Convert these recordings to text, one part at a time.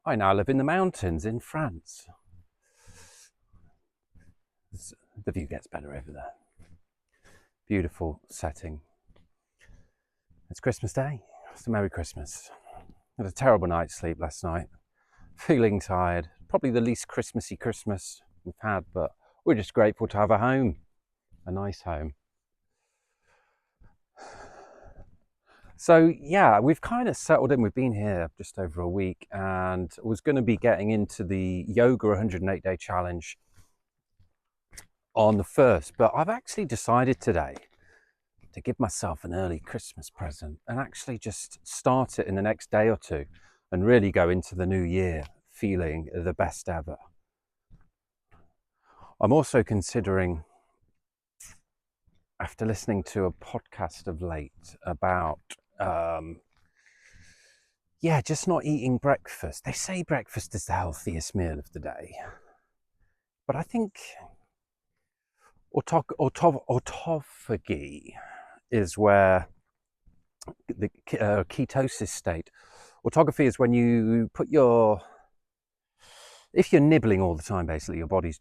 I now live in the mountains in France. The view gets better over there. Beautiful setting. It's Christmas Day. It's a Merry Christmas. I had a terrible night's sleep last night. Feeling tired. Probably the least Christmassy Christmas we've had, but we're just grateful to have a home. A nice home. So yeah, we've kind of settled in. We've been here just over a week and was going to be getting into the yoga 108 day challenge on the 1st, but I've actually decided today to give myself an early Christmas present and actually just start it in the next day or two and really go into the new year feeling the best ever. I'm also considering, after listening to a podcast of late about just not eating breakfast. They say breakfast is the healthiest meal of the day, but I think autophagy is where the ketosis state. Autophagy is when you put if you're nibbling all the time, basically your body's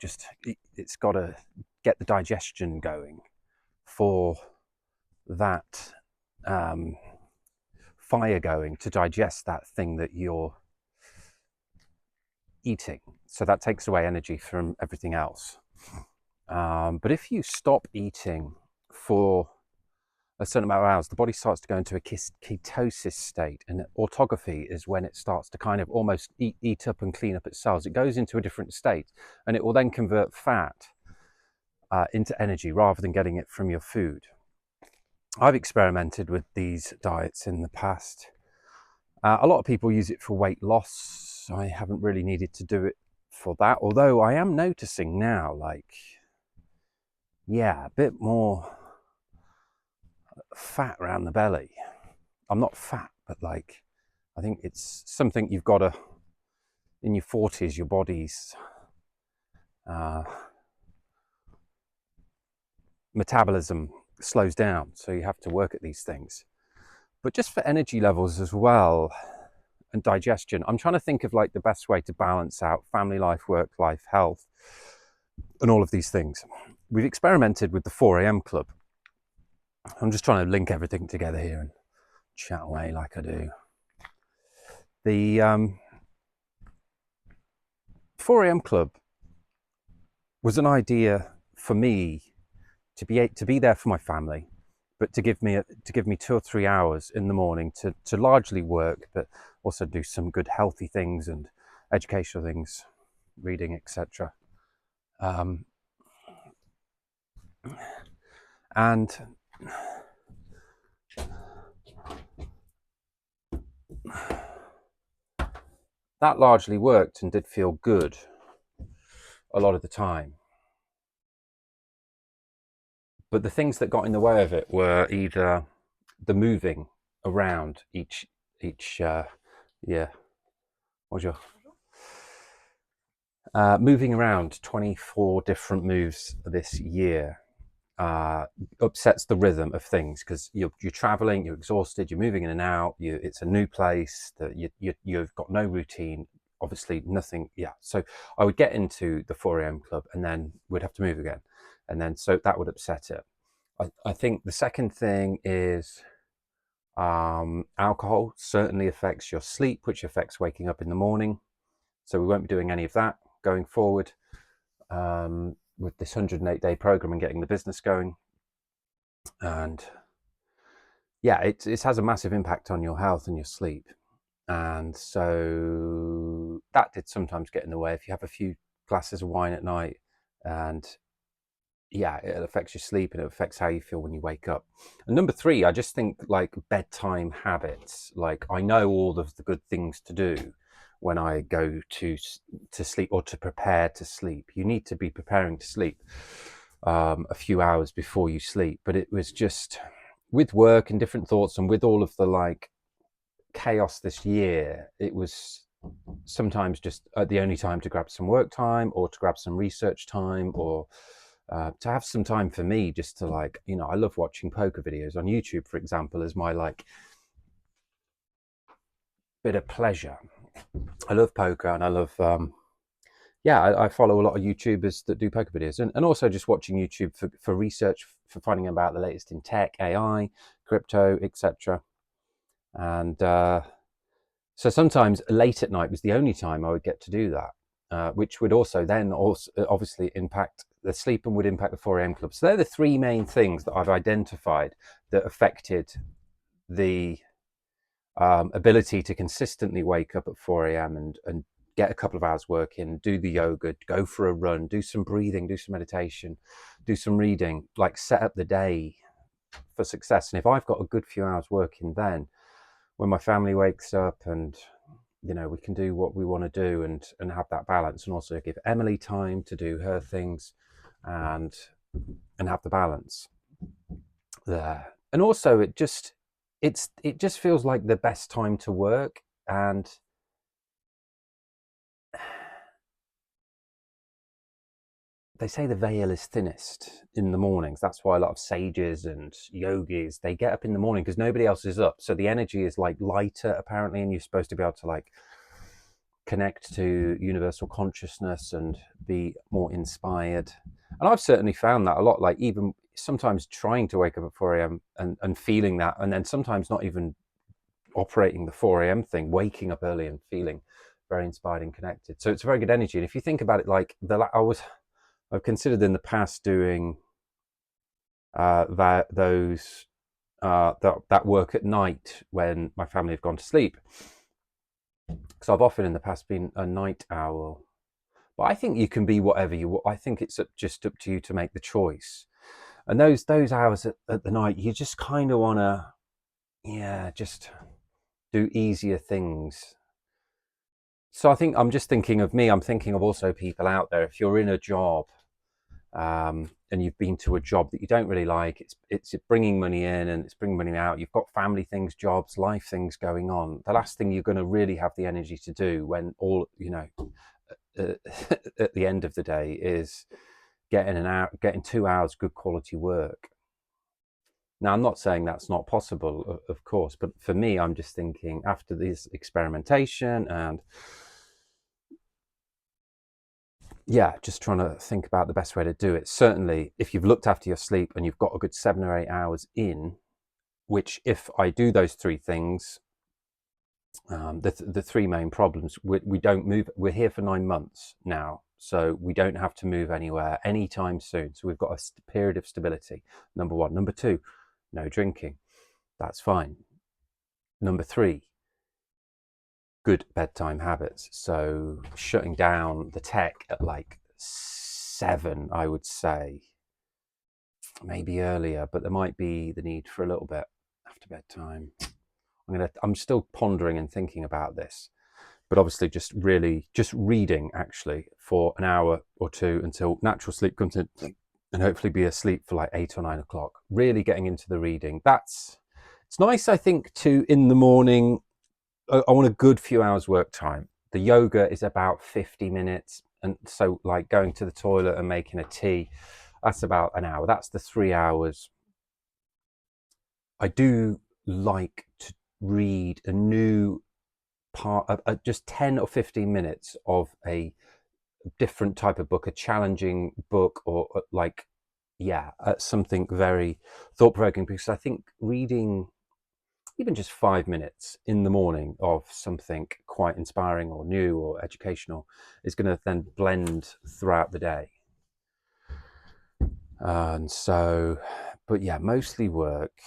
it's got to get the digestion going for that fire going to digest that thing that you're eating. So that takes away energy from everything else. But if you stop eating for a certain amount of hours, the body starts to go into a ketosis state, and autophagy is when it starts to kind of almost eat up and clean up its cells. It goes into a different state, and it will then convert fat into energy rather than getting it from your food. I've experimented with these diets in the past. A lot of people use it for weight loss. I haven't really needed to do it for that, although I am noticing now, a bit more fat around the belly. I'm not fat, but I think it's something you've got to, in your 40s, your body's metabolism slows down, so you have to work at these things. But just for energy levels as well and digestion, I'm trying to think of the best way to balance out family life, work life, health, and all of these things. We've experimented with the 4 a.m. club. I'm just trying to link everything together here and chat away like I do. The 4 a.m. club was an idea for me to be there for my family, but to give me 2 or 3 hours in the morning to largely work, but also do some good healthy things and educational things, reading, etc. And that largely worked and did feel good a lot of the time. But the things that got in the way of it were either the moving around moving around 24 different moves this year upsets the rhythm of things, because you're traveling, you're exhausted, you're moving in and out, it's a new place, that you've got no routine, obviously nothing. So I would get into the 4 a.m. club and then we'd have to move again, and then so that would upset it. I think the second thing is alcohol certainly affects your sleep, which affects waking up in the morning. So we won't be doing any of that going forward with this 108 day program and getting the business going. And it has a massive impact on your health and your sleep. And so that did sometimes get in the way. If you have a few glasses of wine at night, and it affects your sleep and it affects how you feel when you wake up. And number 3, I just think bedtime habits. I know all of the good things to do when I go to sleep or to prepare to sleep. You need to be preparing to sleep a few hours before you sleep. But it was just with work and different thoughts and with all of the chaos this year, it was sometimes just the only time to grab some work time or to grab some research time, or to have some time for me, just to I love watching poker videos on YouTube, for example, as my bit of pleasure. I love poker, and I love I follow a lot of YouTubers that do poker videos, and also just watching YouTube for research, for finding about the latest in tech, AI, crypto, etc. And so sometimes late at night was the only time I would get to do that, which would also then also obviously impact the sleep and would impact the 4 a.m. club. So they're the three main things that I've identified that affected the ability to consistently wake up at 4 a.m. and get a couple of hours work in, do the yoga, go for a run, do some breathing, do some meditation, do some reading, like set up the day for success. And if I've got a good few hours working, then when my family wakes up and we can do what we want to do and have that balance, and also give Emily time to do her things and have the balance there. And also it just feels like the best time to work. And they say the veil is thinnest in the mornings. That's why a lot of sages and yogis, they get up in the morning because nobody else is up. So the energy is like lighter apparently, and you're supposed to be able to like connect to universal consciousness and be more inspired. And I've certainly found that a lot, like even sometimes trying to wake up at 4 a.m. and feeling that, and then sometimes not even operating the 4 a.m. thing, waking up early and feeling very inspired and connected. So it's a very good energy. And if you think about it, like I've considered in the past doing that work at night when my family have gone to sleep, because I've often in the past been a night owl. But I think you can be whatever you want. I think it's just up to you to make the choice. And those hours at the night, you just kind of want to, just do easier things. So I think I'm just thinking of me. I'm thinking of also people out there. If you're in a job and you've been to a job that you don't really like, it's bringing money in and it's bringing money out. You've got family things, jobs, life things going on. The last thing you're going to really have the energy to do when all at the end of the day is getting 2 hours good quality work. Now, I'm not saying that's not possible, of course, but for me, I'm just thinking after this experimentation and just trying to think about the best way to do it. Certainly, if you've looked after your sleep and you've got a good 7 or 8 hours in, which if I do those three things, the three main problems, we don't move. We're here for 9 months now, so we don't have to move anywhere anytime soon. So we've got a period of stability, number one. Number two, no drinking. That's fine. Number three, good bedtime habits. So shutting down the tech at like 7, I would say, maybe earlier, but there might be the need for a little bit after bedtime. I'm still pondering and thinking about this, but obviously just reading actually for an hour or two until natural sleep comes in, and hopefully be asleep for like 8 or 9 o'clock. Really getting into the reading. It's nice, I think, to in the morning. I want a good few hours work time. The yoga is about 50 minutes. And so like going to the toilet and making a tea, that's about an hour. That's the 3 hours. I do like to read a new part, just 10 or 15 minutes of a different type of book, a challenging book, or something very thought-provoking, because I think reading even just 5 minutes in the morning of something quite inspiring or new or educational is going to then blend throughout the day. And so, but mostly work,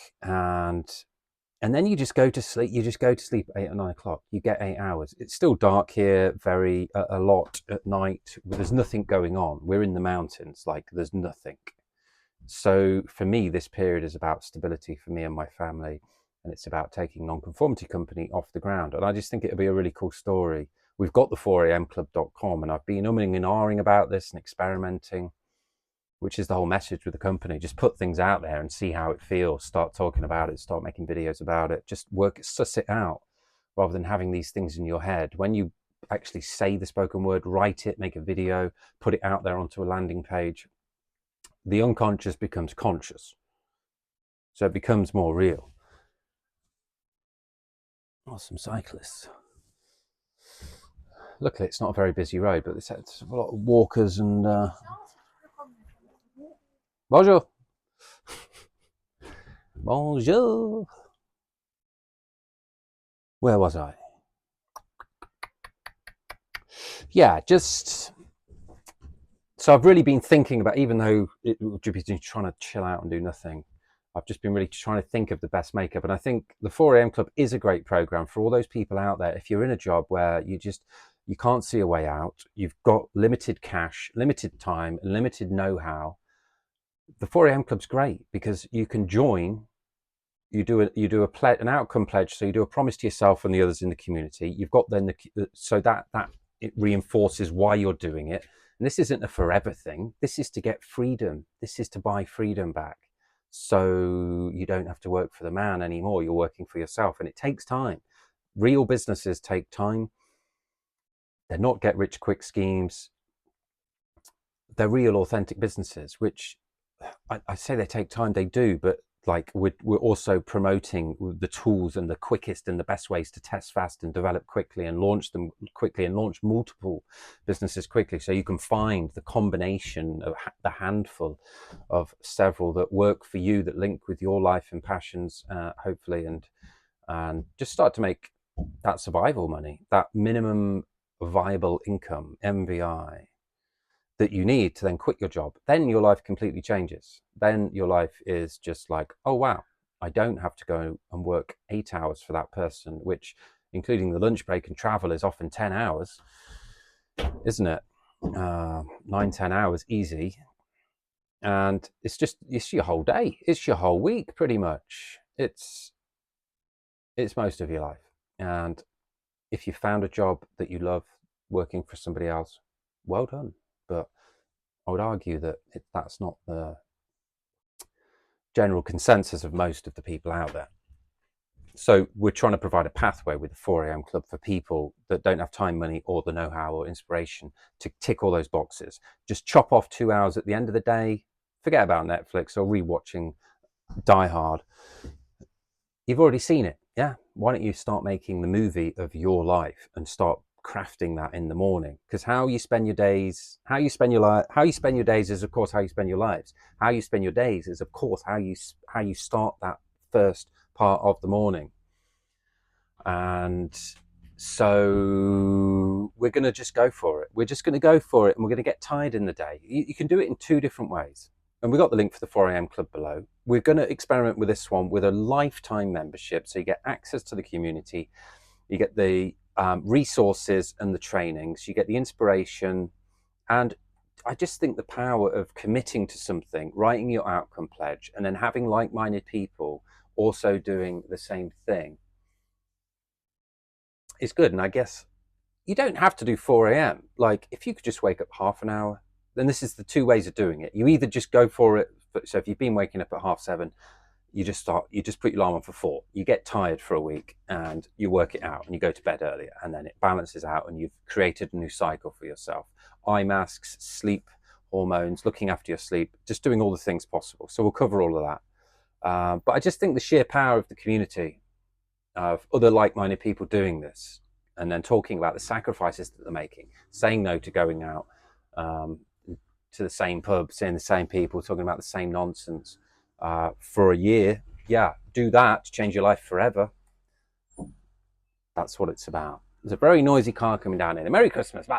and then you just go to sleep. You just go to sleep at 8 or 9 o'clock. You get 8 hours. It's still dark here, a lot at night. There's nothing going on. We're in the mountains, like there's nothing. So for me, this period is about stability for me and my family, and it's about taking Nonconformity Company off the ground. And I just think it'll be a really cool story. We've got the 4amclub.com, and I've been umming and ahhing about this and experimenting, which is the whole message with the company. Just put things out there and see how it feels. Start talking about it, start making videos about it, just suss it out, rather than having these things in your head. When you actually say the spoken word, write it, make a video, put it out there onto a landing page, the unconscious becomes conscious. So it becomes more real. Oh, some cyclists. Luckily, it's not a very busy road, but it's a lot of walkers and. Bonjour. Bonjour. Where was I? Yeah, just. So I've really been thinking about, even though it would be trying to chill out and do nothing, I've just been really trying to think of the best makeup. And I think the 4am Club is a great program for all those people out there. If you're in a job where you can't see a way out, you've got limited cash, limited time, and limited know-how, the 4am Club's great because you can join. You do an outcome pledge, so you do a promise to yourself and the others in the community. You've got then so that it reinforces why you're doing it. And this isn't a forever thing. This is to get freedom. This is to buy freedom back. So you don't have to work for the man anymore. You're working for yourself, and it takes time. Real businesses take time. They're not get rich quick schemes. They're real authentic businesses, which I say they take time. They do, but like we're also promoting the tools and the quickest and the best ways to test fast and develop quickly and launch them quickly and launch multiple businesses quickly, so you can find the combination of the handful of several that work for you, that link with your life and passions, hopefully, and just start to make that survival money, that minimum viable income, MVI, that you need to then quit your job. Then your life completely changes. Then your life is just like, oh wow, I don't have to go and work 8 hours for that person, which, including the lunch break and travel, is often 10 hours, isn't it? 9-10 hours easy. And it's your whole day. It's your whole week, pretty much. It's most of your life. And if you found a job that you love working for somebody else, well done. But I would argue that that's not the general consensus of most of the people out there. So we're trying to provide a pathway with the 4am Club for people that don't have time, money, or the know-how or inspiration to tick all those boxes. Just chop off 2 hours at the end of the day, forget about Netflix or rewatching Die Hard. You've already seen it, yeah? Why don't you start making the movie of your life and start crafting that in the morning? Because how you spend your days, how you spend your days is of course how you spend your lives. How you spend your days is of course how you start that first part of the morning. And so we're going to just go for it. We're just going to go for it, and we're going to get tired in the day. You can do it in 2 different ways. And we've got the link for the 4am Club below. We're going to experiment with this one with a lifetime membership. So you get access to the community, you get the resources and the trainings, you get the inspiration. And I just think the power of committing to something, writing your outcome pledge, and then having like-minded people also doing the same thing is good. And I guess you don't have to do 4am. Like, if you could just wake up half an hour, then this is the 2 ways of doing it. You either just go for it. So if you've been waking up at 7:30, you just put your alarm on for 4. You get tired for a week and you work it out and you go to bed earlier, and then it balances out and you've created a new cycle for yourself. Eye masks, sleep hormones, looking after your sleep, just doing all the things possible. So we'll cover all of that. But I just think the sheer power of the community, of other like-minded people doing this, and then talking about the sacrifices that they're making, saying no to going out to the same pub, seeing the same people, talking about the same nonsense for a year. Yeah, do that to change your life forever. That's what it's about. There's a very noisy car coming down here. Merry Christmas. Bye.